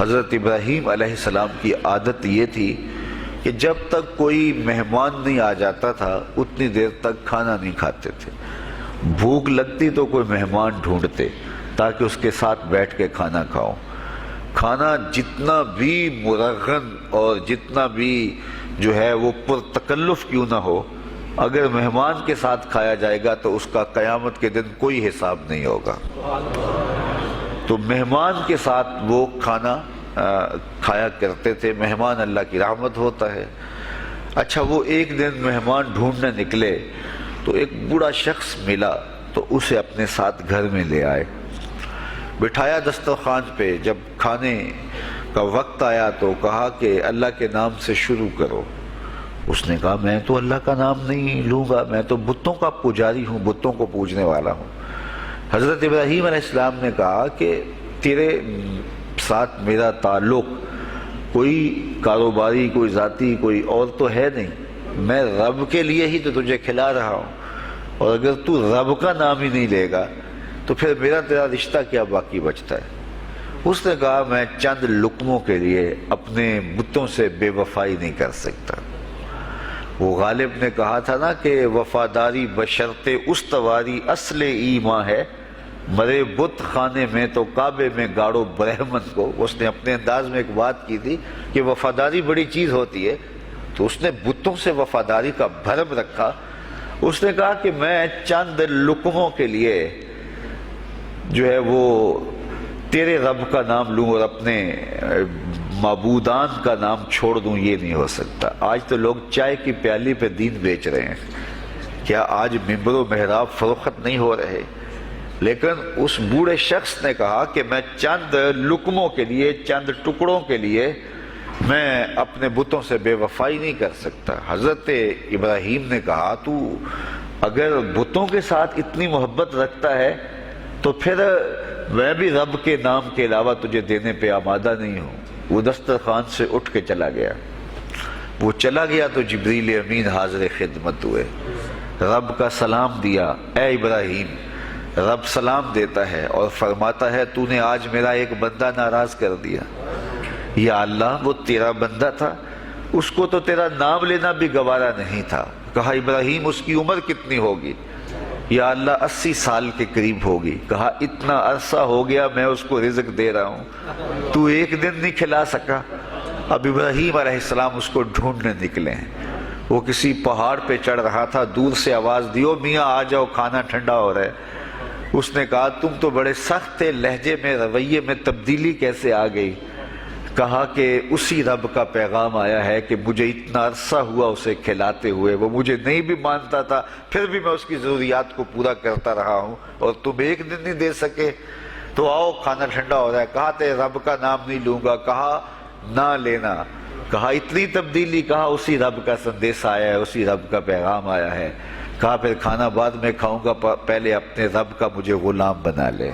حضرت ابراہیم علیہ السلام کی عادت یہ تھی کہ جب تک کوئی مہمان نہیں آ جاتا تھا اتنی دیر تک کھانا نہیں کھاتے تھے۔ بھوک لگتی تو کوئی مہمان ڈھونڈتے تاکہ اس کے ساتھ بیٹھ کے کھانا کھاؤ۔ کھانا جتنا بھی مرغن اور جتنا بھی جو ہے وہ پرتکلف کیوں نہ ہو، اگر مہمان کے ساتھ کھایا جائے گا تو اس کا قیامت کے دن کوئی حساب نہیں ہوگا۔ تو مہمان کے ساتھ وہ کھانا کھایا کرتے تھے۔ مہمان اللہ کی رحمت ہوتا ہے۔ اچھا، وہ ایک دن مہمان ڈھونڈنے نکلے تو ایک بوڑھا شخص ملا تو اسے اپنے ساتھ گھر میں لے آئے، بٹھایا دسترخوان پہ۔ جب کھانے کا وقت آیا تو کہا کہ اللہ کے نام سے شروع کرو۔ اس نے کہا میں تو اللہ کا نام نہیں لوں گا، میں تو بتوں کا پجاری ہوں، بتوں کو پوجنے والا ہوں۔ حضرت ابراہیم علیہ السلام نے کہا کہ تیرے ساتھ میرا تعلق کوئی کاروباری، کوئی ذاتی، کوئی اور تو ہے نہیں، میں رب کے لیے ہی تو تجھے کھلا رہا ہوں، اور اگر تو رب کا نام ہی نہیں لے گا تو پھر میرا تیرا رشتہ کیا باقی بچتا ہے۔ اس نے کہا میں چند لقموں کے لیے اپنے بتوں سے بے وفائی نہیں کر سکتا۔ وہ غالب نے کہا تھا نا کہ وفاداری بشرط استواری اصل ایمان ہے، مرے بت خانے میں تو کعبے میں گاڑو برہمن کو۔ اس نے اپنے انداز میں ایک بات کی تھی کہ وفاداری بڑی چیز ہوتی ہے، تو اس نے بتوں سے وفاداری کا بھرم رکھا۔ اس نے کہا کہ میں چند لقموں کے لیے جو ہے وہ تیرے رب کا نام لوں اور اپنے معبودان کا نام چھوڑ دوں، یہ نہیں ہو سکتا۔ آج تو لوگ چائے کی پیالی پہ دین بیچ رہے ہیں، کیا آج ممبر و محراب فروخت نہیں ہو رہے؟ لیکن اس بوڑھے شخص نے کہا کہ میں چند لقموں کے لیے، چند ٹکڑوں کے لیے میں اپنے بتوں سے بے وفائی نہیں کر سکتا۔ حضرت ابراہیم نے کہا تو اگر بتوں کے ساتھ اتنی محبت رکھتا ہے تو پھر میں بھی رب کے نام کے علاوہ تجھے دینے پہ آمادہ نہیں ہوں۔ وہ دسترخوان سے اٹھ کے چلا گیا۔ وہ چلا گیا تو جبریل امین حاضر خدمت ہوئے، رب کا سلام دیا۔ اے ابراہیم، رب سلام دیتا ہے اور فرماتا ہے تو نے آج میرا ایک بندہ ناراض کر دیا۔ یا اللہ، وہ تیرا بندہ تھا، اس کو تو تیرا نام لینا بھی گوارا نہیں تھا۔ کہا ابراہیم اس کی عمر کتنی ہوگی؟ یا اللہ 80 سال کے قریب ہوگی۔ کہا اتنا عرصہ ہو گیا میں اس کو رزق دے رہا ہوں، تو ایک دن نہیں کھلا سکا۔ اب ابراہیم علیہ السلام اس کو ڈھونڈنے نکلے ہیں۔ وہ کسی پہاڑ پہ چڑھ رہا تھا، دور سے آواز دیو میاں آ جاؤ، کھانا ٹھنڈا ہو رہا ہے۔ اس نے کہا تم تو بڑے سخت تھے، لہجے میں، رویے میں تبدیلی کیسے آ گئی؟ کہا کہ اسی رب کا پیغام آیا ہے کہ مجھے اتنا عرصہ ہوا اسے کھلاتے ہوئے، وہ مجھے نہیں بھی مانتا تھا، پھر بھی میں اس کی ضروریات کو پورا کرتا رہا ہوں، اور تم ایک دن نہیں دے سکے، تو آؤ کھانا ٹھنڈا ہو رہا ہے۔ کہا تیرے رب کا نام نہیں لوں گا، کہا نہ لینا۔ کہا اتنی تبدیلی؟ کہا اسی رب کا سندیس آیا ہے، اسی رب کا پیغام آیا ہے۔ کہا پھر کھانا بعد میں کھاؤں گا، پہلے اپنے رب کا مجھے غلام بنا لے۔